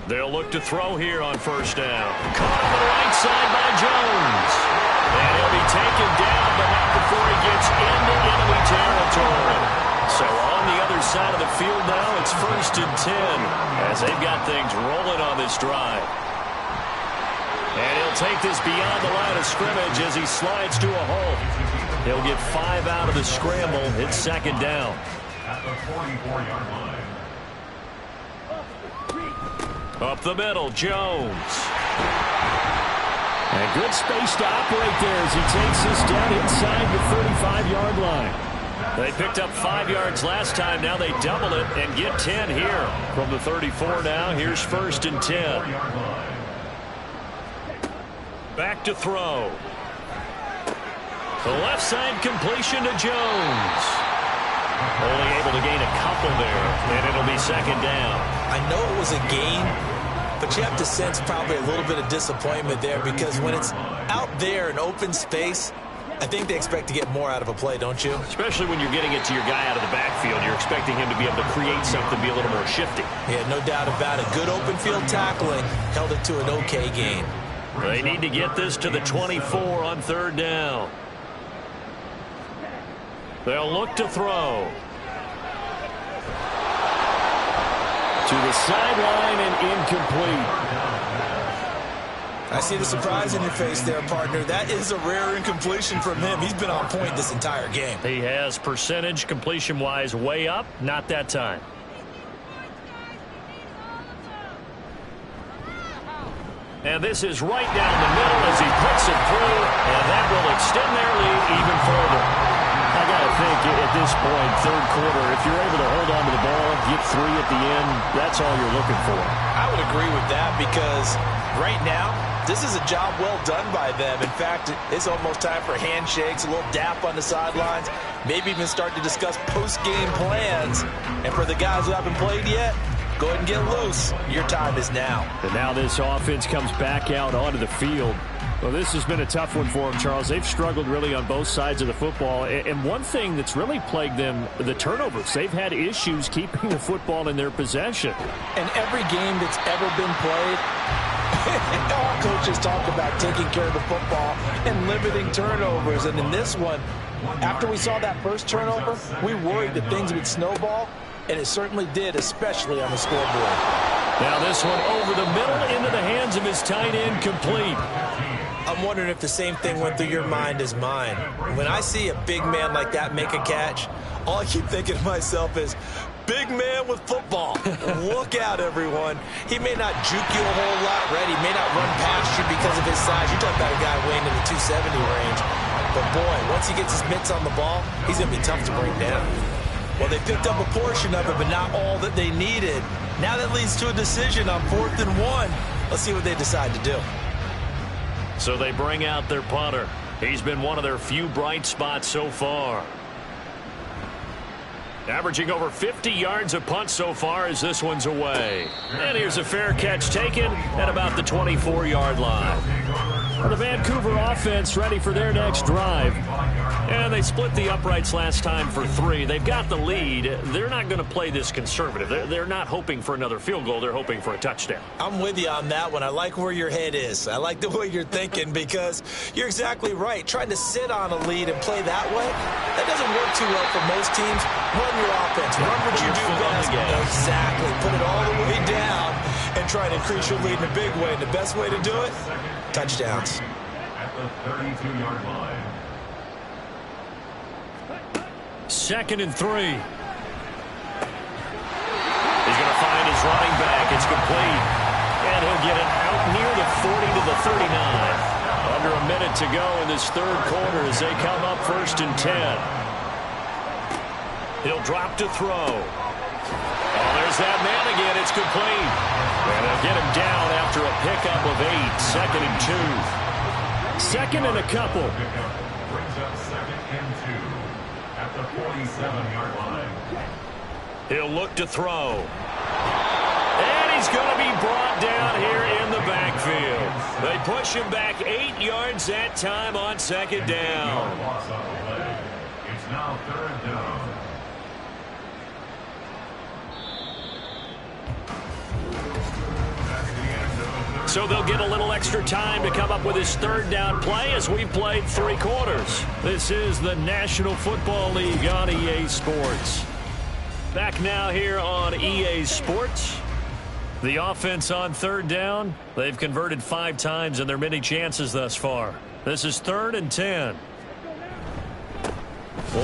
They'll look to throw here on first down. Caught on the right side by Jones. And he'll be taken down, but not before he gets into enemy territory. So on the other side of the field now, it's 1st and 10 as they've got things rolling on this drive. And he'll take this beyond the line of scrimmage as he slides to a hole. He'll get 5 out of the scramble. It's 2nd down. At the 44-yard line. Up the middle, Jones. And good space to operate there as he takes this down inside the 35-yard line. They picked up 5 yards last time. Now they double it and get 10 here. From the 34 now, here's 1st and 10. Back to throw. The left side completion to Jones. Only able to gain a couple there, and it'll be 2nd down. I know it was a gain, but you have to sense probably a little bit of disappointment there because when it's out there in open space, I think they expect to get more out of a play, don't you? Especially when you're getting it to your guy out of the backfield. You're expecting him to be able to create something, be a little more shifty. Yeah, no doubt about it. Good open field tackling held it to an okay gain. They need to get this to the 24 on 3rd down. They'll look to throw. To the sideline and incomplete. I see the surprise in your face there, partner. That is a rare incompletion from him. He's been on point this entire game. He has percentage completion-wise way up. Not that time. And this is right down the middle as he puts it through, and that will extend their lead even further. I got to think at this point, 3rd quarter, if you're able to hold on to the ball, get 3 at the end, that's all you're looking for. I would agree with that because right now, this is a job well done by them. In fact, it's almost time for handshakes, a little dap on the sidelines, maybe even start to discuss post-game plans. And for the guys who haven't played yet, go ahead and get loose. Your time is now. And now this offense comes back out onto the field. Well, this has been a tough one for them, Charles. They've struggled really on both sides of the football. And one thing that's really plagued them, the turnovers. They've had issues keeping the football in their possession. And every game that's ever been played, all coaches talk about taking care of the football and limiting turnovers. And in this one, after we saw that first turnover, we worried that things would snowball. And it certainly did, especially on the scoreboard. Now this one over the middle into the hands of his tight end, complete. I'm wondering if the same thing went through your mind as mine. When I see a big man like that make a catch, all I keep thinking to myself is, big man with football. Look out, everyone. He may not juke you a whole lot, right? He may not run past you because of his size. You're talking about a guy weighing in the 270 range. But, boy, once he gets his mitts on the ball, he's going to be tough to bring down. Well, they picked up a portion of it, but not all that they needed. Now that leads to a decision on 4th and 1. Let's see what they decide to do. So they bring out their punter. He's been one of their few bright spots so far. Averaging over 50 yards a punt so far as this one's away. And here's a fair catch taken at about the 24-yard line. The Vancouver offense ready for their next drive. And they split the uprights last time for 3. They've got the lead. They're not going to play this conservative. They're not hoping for another field goal. They're hoping for a touchdown. I'm with you on that one. I like where your head is. I like the way you're thinking because you're exactly right. Trying to sit on a lead and play that way, that doesn't work too well for most teams. Run your offense. Run what you do best. Exactly. Put it all the way down and try to increase your lead in a big way. And the best way to do it, touchdowns. At the 32-yard line. 2nd and 3. He's going to find his running back. It's complete. And he'll get it out near the 40 to the 39. Under a minute to go in this 3rd quarter as they come up 1st and 10. He'll drop to throw. Oh, there's that man again. It's complete. And they'll get him down after a pickup of 8. 2nd and 2. 2nd and a couple. Brings up 2nd and 2 at the 47-yard line. He'll look to throw. And he's going to be brought down here in the backfield. They push him back 8 yards that time on 2nd down. Loss on the play. It's now 3rd down. At So they'll get a little extra time to come up with his third down play as we've played 3 quarters. This is the National Football League on EA Sports. Back now here on EA Sports. The offense on third down. They've converted 5 times in their many chances thus far. This is 3rd and 10.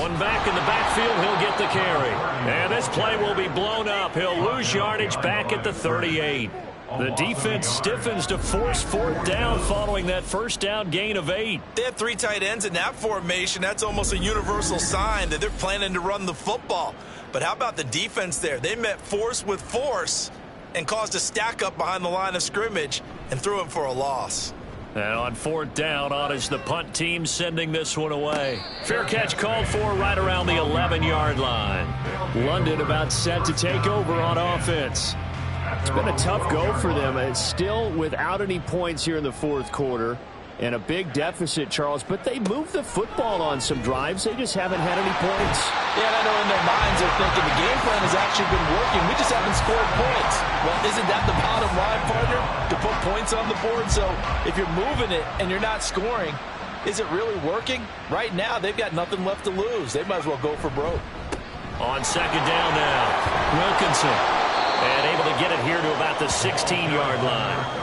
One back in the backfield, he'll get the carry. And this play will be blown up. He'll lose yardage back at the 38. The defense stiffens to force 4th down following that first down gain of 8. They have 3 tight ends in that formation. That's almost a universal sign that they're planning to run the football. But how about the defense there? They met force with force and caused a stack up behind the line of scrimmage and threw him for a loss. And on 4th down, on is the punt team sending this one away. Fair catch called for right around the 11-yard line. London about set to take over on offense. It's been a tough go for them. It's still without any points here in the 4th quarter. And a big deficit, Charles. But they moved the football on some drives. They just haven't had any points. Yeah, and I know in their minds they're thinking the game plan has actually been working. We just haven't scored points. Well, isn't that the bottom line, partner? To put points on the board? So if you're moving it and you're not scoring, is it really working? Right now, they've got nothing left to lose. They might as well go for broke. On 2nd down now, Wilkinson. And able to get it here to about the 16-yard line.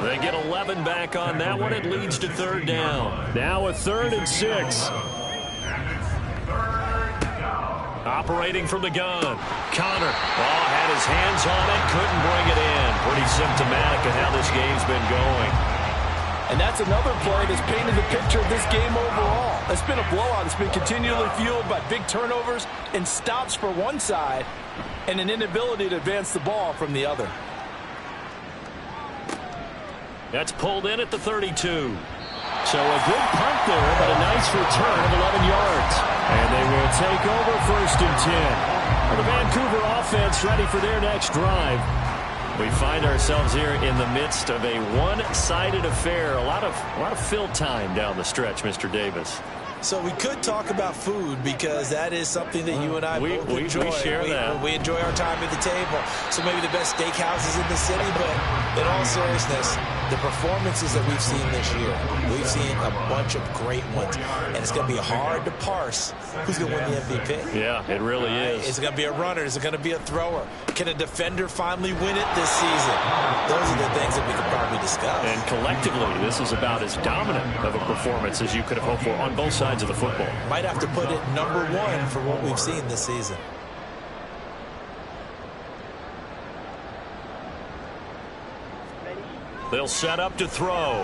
They get 11 back on that one. It leads to 3rd down. Now a 3rd and 6. Operating from the gun. Connor. Had his hands on it. Couldn't bring it in. Pretty symptomatic of how this game's been going. And that's another play that's painted the picture of this game overall. It's been a blowout. It's been continually fueled by big turnovers and stops for one side and an inability to advance the ball from the other. That's pulled in at the 32. So a good punt there, but a nice return of 11 yards. And they will take over 1st and 10. Well, the Vancouver offense ready for their next drive. We find ourselves here in the midst of a one-sided affair. A lot of fill time down the stretch, Mr. Davis. So we could talk about food because that is something that you and I both enjoy. We share that. We enjoy our time at the table. So maybe the best steakhouses in the city, but in all seriousness, the performances that we've seen this year, we've seen a bunch of great ones. And it's going to be hard to parse who's going to win the MVP. Yeah, it really is. Is it going to be a runner? Is it going to be a thrower? Can a defender finally win it this season? Those are the things that we could probably discuss. And collectively, this is about as dominant of a performance as you could have hoped for on both sides of the football. Might have to put it number 1 for what we've seen this season. They'll set up to throw.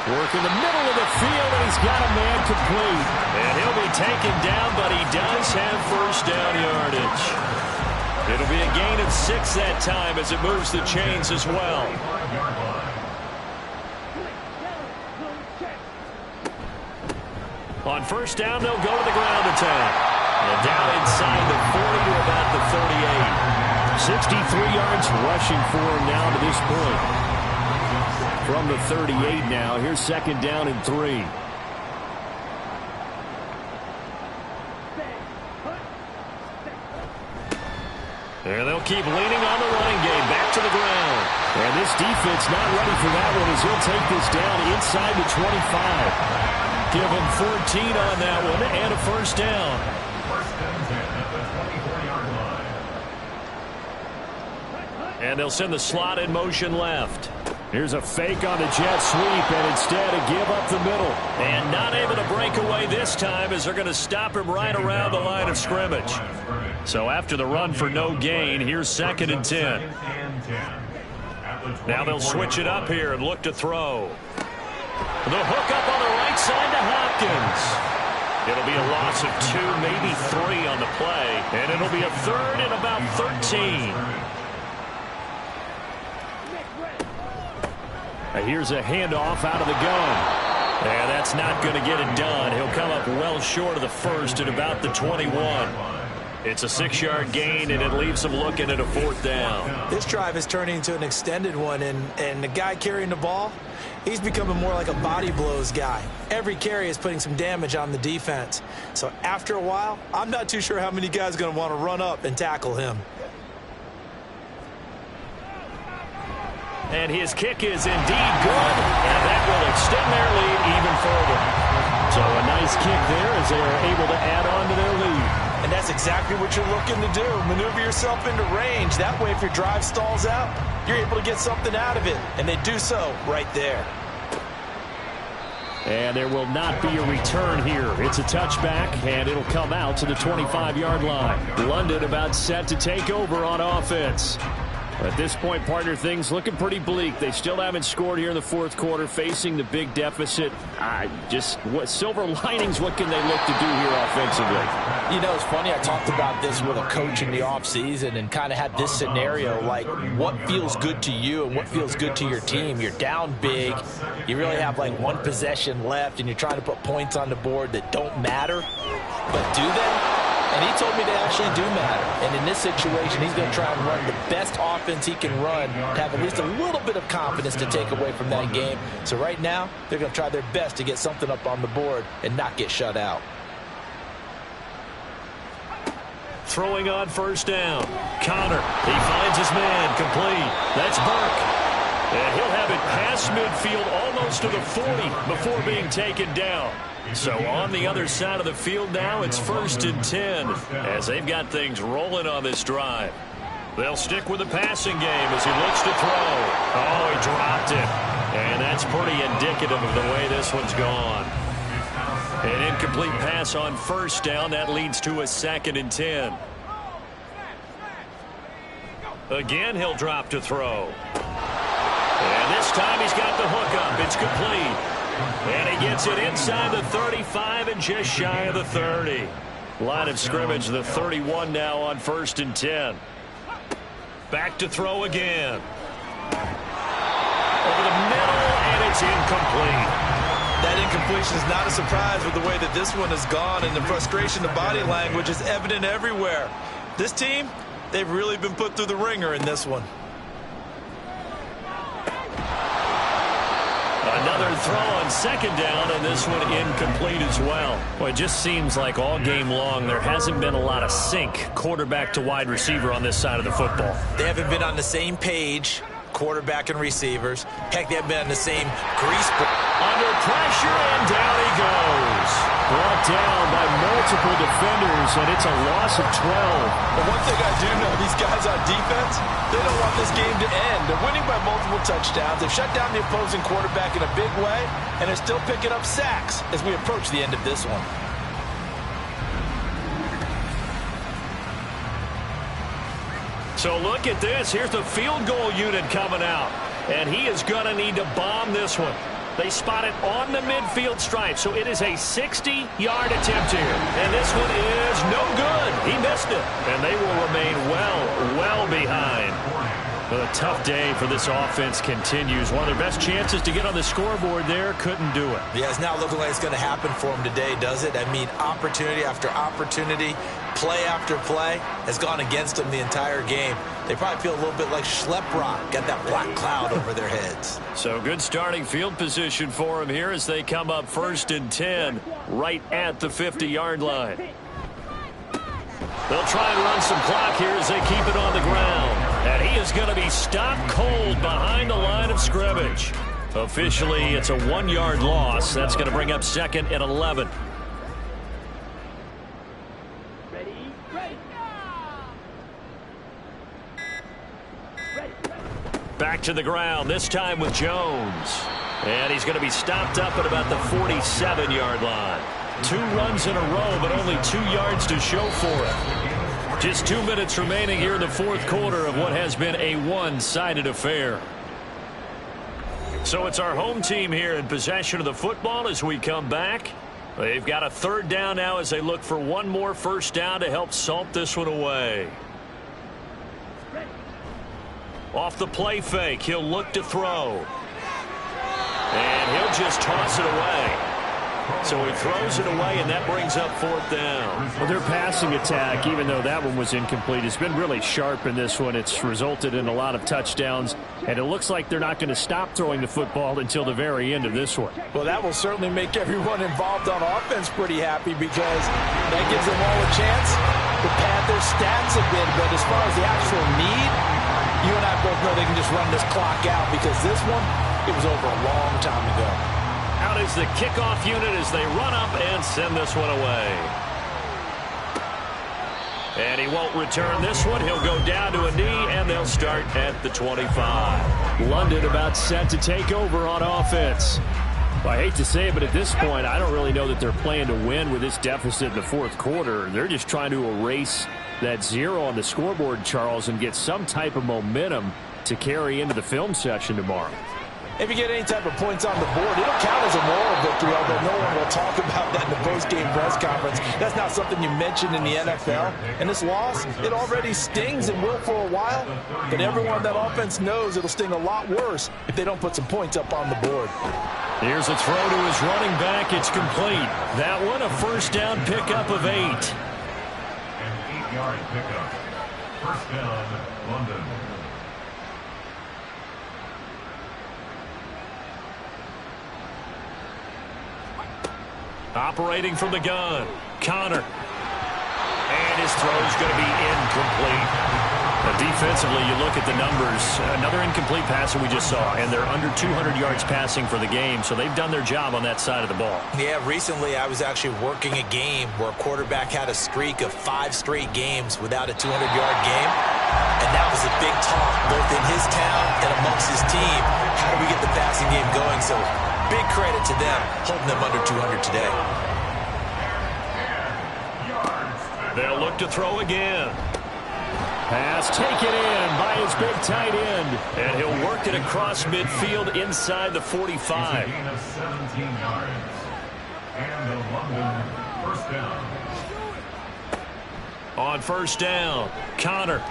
Work in the middle of the field, and he's got a man complete. And he'll be taken down, but he does have 1st down yardage. It'll be a gain of 6 that time as it moves the chains as well. On 1st down, they'll go to the ground attack. And down inside the 40 to about the 38. 63 yards rushing for him now to this point. From the 38 now, here's 2nd down and 3. And they'll keep leaning on the running game. Back to the ground. And this defense not ready for that one as he'll take this down inside the 25. Give him 14 on that one and a 1st down. And they'll send the slot in motion left. Here's a fake on the jet sweep, and instead a give up the middle. And not able to break away this time as they're going to stop him right around the line of scrimmage. So after the run for no gain, here's 2nd and 10. Now they'll switch it up here and look to throw. The hook up on the right side to Hopkins. It'll be a loss of 2, maybe 3 on the play. And it'll be a 3rd and about 13. Here's a handoff out of the gun. And that's not going to get it done. He'll come up well short of the 1st at about the 21. It's a 6-yard gain, and it leaves them looking at a 4th down. This drive is turning into an extended one, and the guy carrying the ball, he's becoming more like a body blows guy. Every carry is putting some damage on the defense. So after a while, I'm not too sure how many guys are going to want to run up and tackle him. And his kick is indeed good, and that will extend their lead even further. So a nice kick there as they are able to add on to their lead. And that's exactly what you're looking to do. Maneuver yourself into range. That way, if your drive stalls out, you're able to get something out of it. And they do so right there. And there will not be a return here. It's a touchback, and it'll come out to the 25-yard line. London about set to take over on offense. At this point, partner, things looking pretty bleak. They still haven't scored here in the fourth quarter, facing the big deficit. What silver linings, what can they look to do here offensively? You know, it's funny. I talked about this with a coach in the offseason and kind of had this scenario, like what feels good to you and what feels good to your team. You're down big. You really have like one possession left, and you're trying to put points on the board that don't matter. But do they? And he told me they actually do matter. And in this situation, he's going to try and run the best offense he can run to have at least a little bit of confidence to take away from that game. So right now, they're going to try their best to get something up on the board and not get shut out. Throwing on first down. Connor, he finds his man, complete. That's Burke. And he'll have it past midfield almost to the 40 before being taken down. So on the other side of the field now, it's 1st and 10 as they've got things rolling on this drive. They'll stick with the passing game as he looks to throw. Oh, he dropped it. And that's pretty indicative of the way this one's gone. An incomplete pass on first down. That leads to a 2nd and 10. Again, he'll drop to throw. And this time he's got the hook up. It's complete. And he gets it inside the 35 and just shy of the 30. Line of scrimmage, the 31 now on 1st and 10. Back to throw again. Over the middle, and it's incomplete. That incompletion is not a surprise with the way that this one has gone, and the frustration, the body language is evident everywhere. This team, they've really been put through the ringer in this one. Another throw on 2nd down, and this one incomplete as well. Well, it just seems like all game long there hasn't been a lot of sync quarterback to wide receiver on this side of the football. They haven't been on the same page, quarterback and receivers. Heck, they haven't been on the same grease. Under pressure, and down he goes. Brought down by multiple defenders, and it's a loss of 12. But one thing I do know, these guys on defense, they don't want this game to end. They're winning by multiple touchdowns. They've shut down the opposing quarterback in a big way, and they're still picking up sacks as we approach the end of this one. So look at this. Here's the field goal unit coming out, and he is going to need to bomb this one. They spot it on the midfield stripe, so it is a 60-yard attempt here. And this one is no good. He missed it. And they will remain well behind. But a tough day for this offense continues. One of their best chances to get on the scoreboard there, couldn't do it. Yeah, it's not looking like it's going to happen for them today, does it? I mean, opportunity after opportunity, play after play has gone against them the entire game. They probably feel a little bit like Schleprock, got that black cloud over their heads. So good starting field position for them here as they come up 1st and 10 right at the 50-yard line. They'll try and run some clock here as they keep it on the ground. And he is going to be stopped cold behind the line of scrimmage. Officially, it's a 1-yard loss. That's going to bring up 2nd and 11. Back to the ground, this time with Jones. And he's going to be stopped up at about the 47-yard line. 2 runs in a row, but only 2 yards to show for it. Just 2 minutes remaining here in the fourth quarter of what has been a one-sided affair. So it's our home team here in possession of the football as we come back. They've got a 3rd down now as they look for one more first down to help salt this one away. Off the play fake, he'll look to throw. And he'll just toss it away. So he throws it away, and that brings up 4th down. Well, their passing attack, even though that one was incomplete, has been really sharp in this one. It's resulted in a lot of touchdowns, and it looks like they're not going to stop throwing the football until the very end of this one. Well, that will certainly make everyone involved on offense pretty happy because that gives them all a chance to pad their stats a bit. But as far as the actual need, You and I both know they can just run this clock out because this one, it was over a long time ago. Out is the kickoff unit as they run up and send this one away. And he won't return this one. He'll go down to a knee, and they'll start at the 25. London about set to take over on offense. Well, I hate to say it, but at this point, I don't really know that they're playing to win with this deficit in the fourth quarter. They're just trying to erase that 0 on the scoreboard, Charles, and get some type of momentum to carry into the film session tomorrow. If you get any type of points on the board, it'll count as a moral victory, although no one will talk about that in the post-game press conference. That's not something you mentioned in the NFL. And this loss, it already stings and will for a while, but everyone on that offense knows it'll sting a lot worse if they don't put some points up on the board. Here's a throw to his running back. It's complete. That one, a first down pickup of 8. An 8-yard pickup. First down, London. Operating from the gun, Connor. And his throw is going to be incomplete. Now, defensively, you look at the numbers. Another incomplete pass that we just saw, and they're under 200 yards passing for the game, so they've done their job on that side of the ball. Yeah, recently I was actually working a game where a quarterback had a streak of 5 straight games without a 200-yard game, and that was a big talk both in his town and amongst his team. How do we get the passing game going? So big credit to them holding them under 200 today. They'll look to throw again. Pass taken in by his big tight end. And he'll work it across midfield inside the 45. It's a gain of 17 yards. And a London first down. On first down, Connor.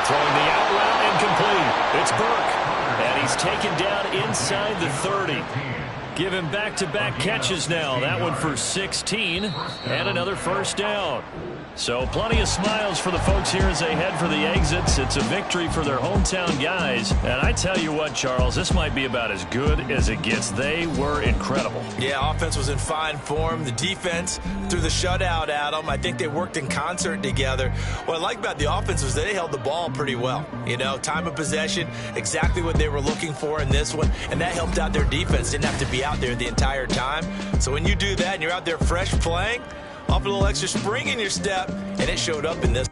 Throwing the out route incomplete. It's Burke. And he's taken down inside the 30. Give him back-to-back catches now. That one for 16 and another first down. So plenty of smiles for the folks here as they head for the exits. It's a victory for their hometown guys. And I tell you what, Charles, this might be about as good as it gets. They were incredible. Yeah, offense was in fine form. The defense threw the shutout at them. I think they worked in concert together. What I like about the offense was they held the ball pretty well. You know, time of possession, exactly what they were looking for in this one. And that helped out their defense. Didn't have to be out there the entire time. So when you do that and you're out there fresh playing, off a little extra spring in your step, and it showed up in this.